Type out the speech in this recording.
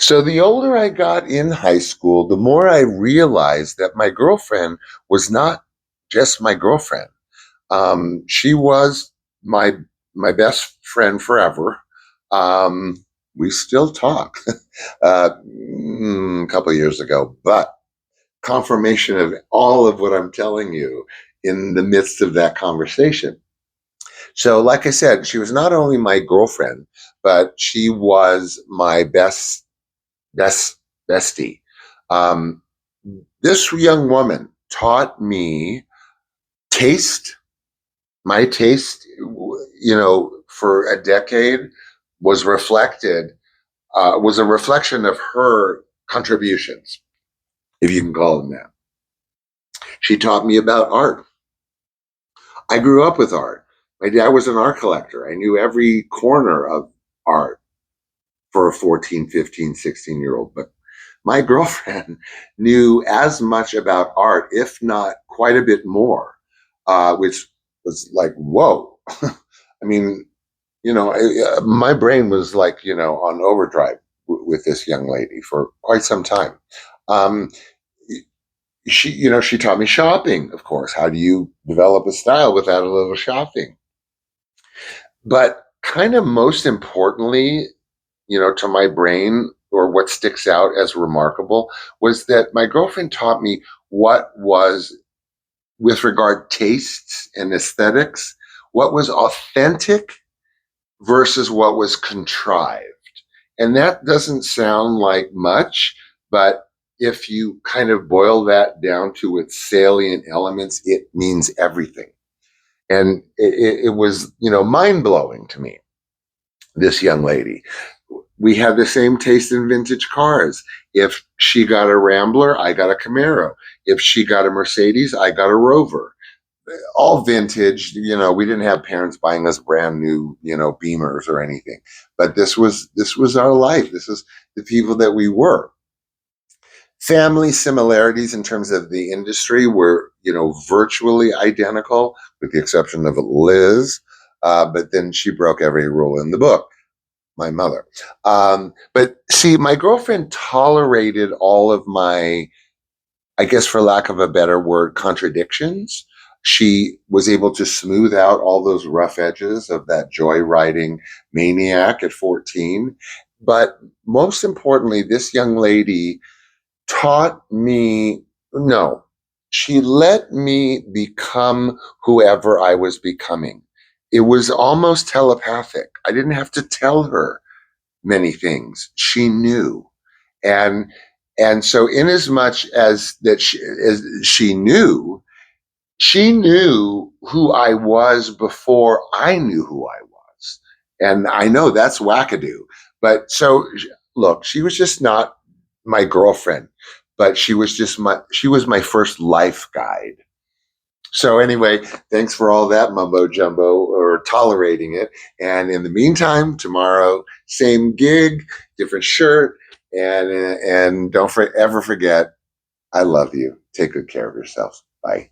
So the older I got in high school, the more I realized that my girlfriend was not just my girlfriend. She was my my best friend forever. Um, we still talk a couple of years ago, but confirmation of all of what I'm telling you in the midst of that conversation. So, like I said, she was not only my girlfriend, but she was my best bestie. Um, this young woman taught me taste. My taste, for a decade was was a reflection of her contributions, if you can call them that. She taught me about art. I grew up with art. My dad was an art collector. I knew every corner of art for a 14, 15, 16-year old. But my girlfriend knew as much about art, if not quite a bit more, which was like, whoa. I mean, my brain was like, on overdrive with this young lady for quite some time. Um, she taught me shopping, of course. How do you develop a style without a little shopping? But kind of most importantly, to my brain, or what sticks out as remarkable, was that my girlfriend taught me what was, with regard tastes and aesthetics, what was authentic versus what was contrived. And that doesn't sound like much, but if you kind of boil that down to its salient elements, it means everything. And it was, mind blowing to me, this young lady. We had the same taste in vintage cars. If she got a Rambler, I got a Camaro. If she got a Mercedes, I got a Rover. All vintage. We didn't have parents buying us brand new, Beamers or anything. But this was our life. This is the people that we were. Family similarities in terms of the industry were, virtually identical, with the exception of Liz. But then she broke every rule in the book, my mother. But see, my girlfriend tolerated all of my, I guess, for lack of a better word, contradictions. She was able to smooth out all those rough edges of that joyriding maniac at 14. But most importantly, this young lady taught me, no, she let me become whoever I was becoming. It was almost telepathic. I didn't have to tell her many things. She knew. And and so inasmuch as she knew who I was before I knew who I was. And I know that's wackadoo. But so look, she was just not my girlfriend, but she was my first life guide. So anyway, thanks for all that mumbo jumbo, or tolerating it. And in the meantime, tomorrow, same gig, different shirt, and don't ever forget, I love you. Take good care of yourself. Bye.